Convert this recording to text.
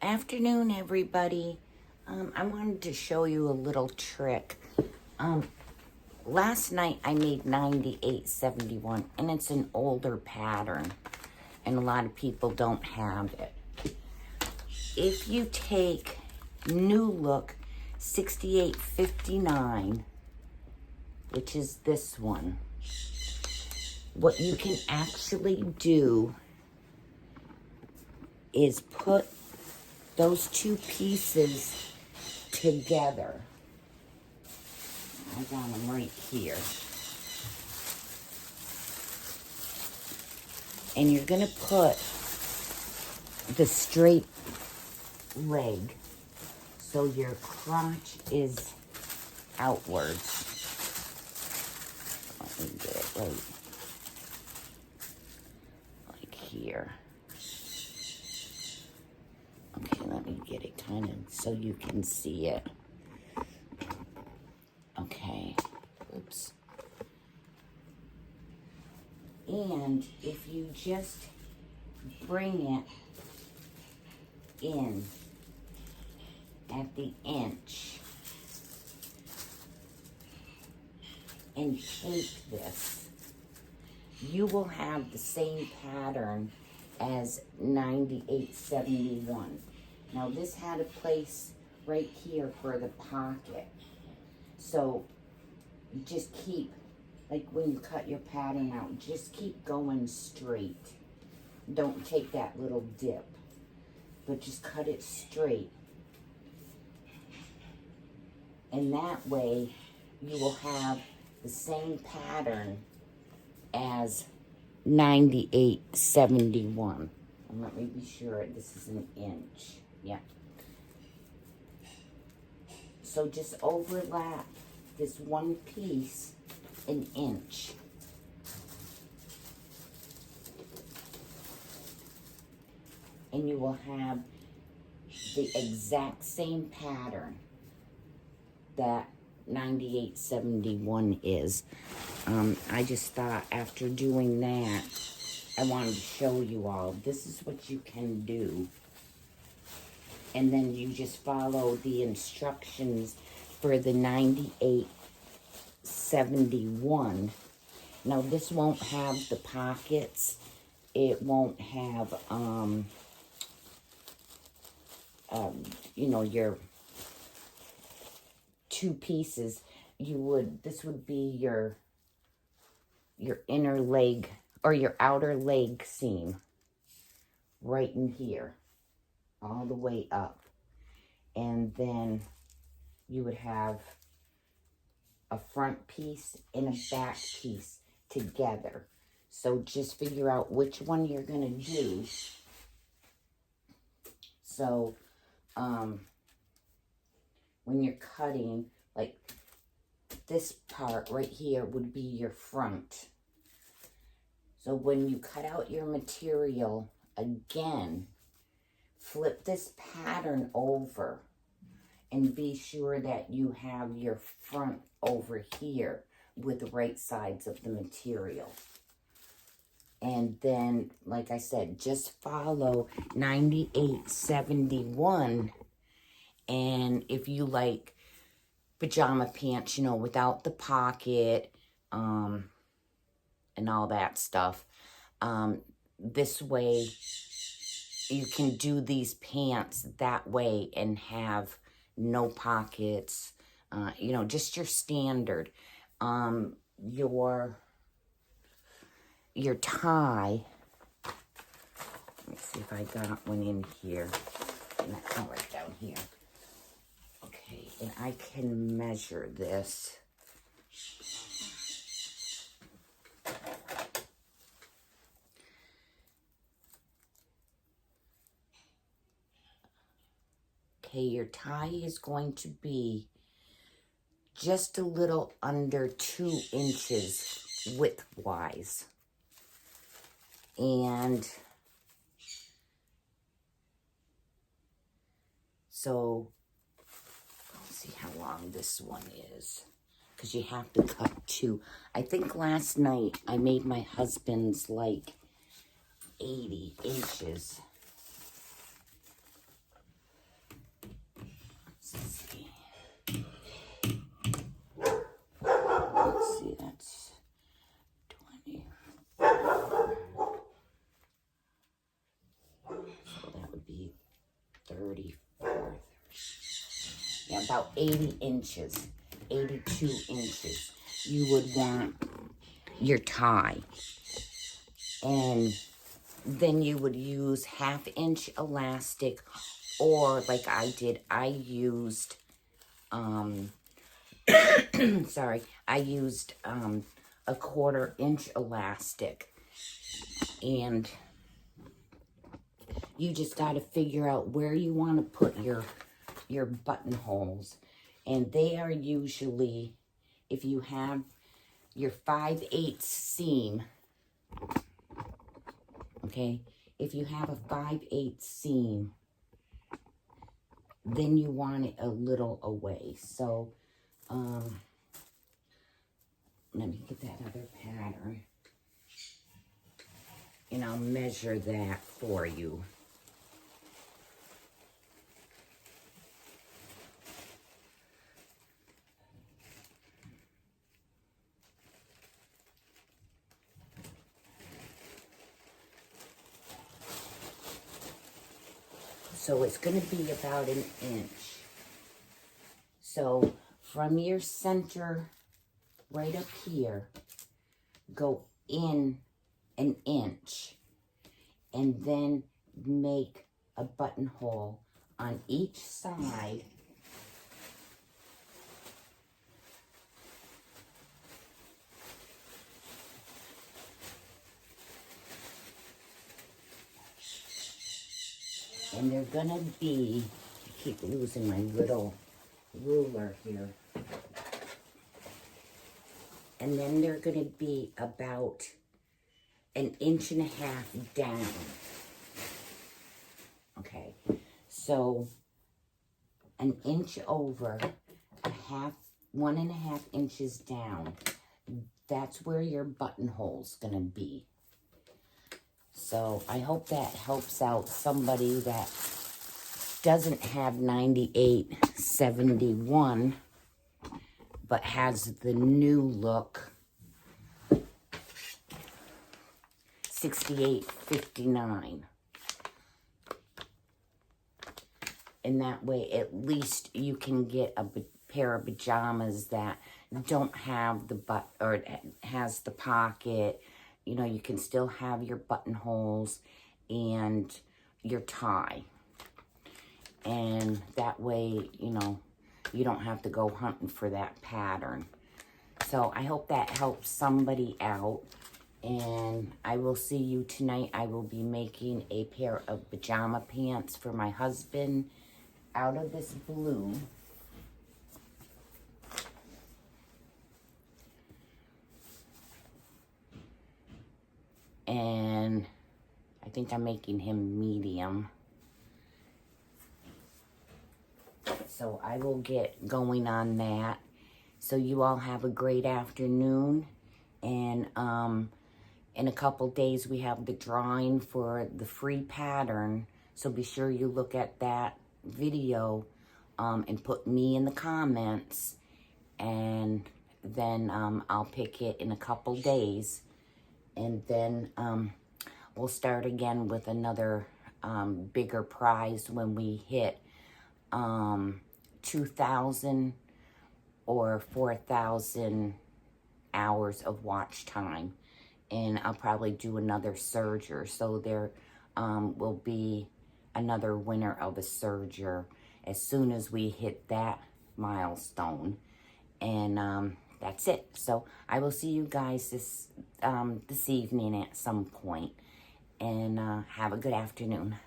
Afternoon, everybody. I wanted to show you a little trick. Last night I made 9871, and it's an older pattern, and a lot of people don't have it. If you take New Look 6859, which is this one, what you can actually do is put those two pieces together. I got them right here. And you're going to put the straight leg so your crotch is outwards. Let me get it right. Like here. Okay, let me get it kind of so you can see it. Okay, oops. And if you just bring it in at the inch and take this, you will have the same pattern as 9871. Now this had a place right here for the pocket. So just keep, like when you cut your pattern out, just keep going straight. Don't take that little dip, but just cut it straight. And that way you will have the same pattern as 9871. And let me be sure this is an inch. Yeah. So just overlap this one piece an inch. And you will have the exact same pattern that 9871 is. I just thought after doing that, I wanted to show you all. This is what you can do. And then you just follow the instructions for the 9871. Now this won't have the pockets. It won't have, you know, your two pieces. This would be your inner leg or your outer leg seam right in here, all the way up. And then you would have a front piece and a back piece together. So just figure out which one you're going to do. So when you're cutting, like this part right here would be your front. So when you cut out your material, again, flip this pattern over and be sure that you have your front over here with the right sides of the material. And then, like I said, just follow 9871. And if you like pajama pants, you know, without the pocket, and all that stuff, this way you can do these pants that way and have no pockets, you know, just your standard. Your tie, let me see if I got one in here, and that's right down here. Okay, and I can measure this. Okay, your tie is going to be just a little under 2 inches width-wise. And so, let's see how long this one is, because you have to cut 2. I think last night I made my husband's like 80 inches. 34, yeah, about 80 inches, 82 inches. You would want your tie. And then you would use 1/2 inch elastic, or like I did, I used, sorry, I used a 1/4 inch elastic. And you just got to figure out where you want to put your buttonholes. And they are usually, if you have your 5/8 seam, okay, if you have a 5/8 seam, then you want it a little away. So, let me get that other pattern, and I'll measure that for you. So it's going to be about 1 inch. So from your center right up here, go in 1 inch, and then make a buttonhole on each side. And they're gonna be, I keep losing my little ruler here. And then they're gonna be about 1.5 inches down. Okay, so 1 inch over, 1.5 inches down. That's where your buttonhole's gonna be. So I hope that helps out somebody that doesn't have 9871, but has the new look 6859. And that way, at least you can get a pair of pajamas that don't have the butt, or it has the pocket. You know, you can still have your buttonholes and your tie. And that way, you know, you don't have to go hunting for that pattern. So I hope that helps somebody out. And I will see you tonight. I will be making a pair of pajama pants for my husband out of this blue. And I think I'm making him medium. So I will get going on that. So you all have a great afternoon. And in a couple days we have the drawing for the free pattern. So be sure you look at that video and put me in the comments. And then I'll pick it in a couple days. And then we'll start again with another bigger prize when we hit 2,000 or 4,000 hours of watch time. And I'll probably do another serger. So there will be another winner of a serger as soon as we hit that milestone. And that's it. So I will see you guys this evening at some point. And have a good afternoon.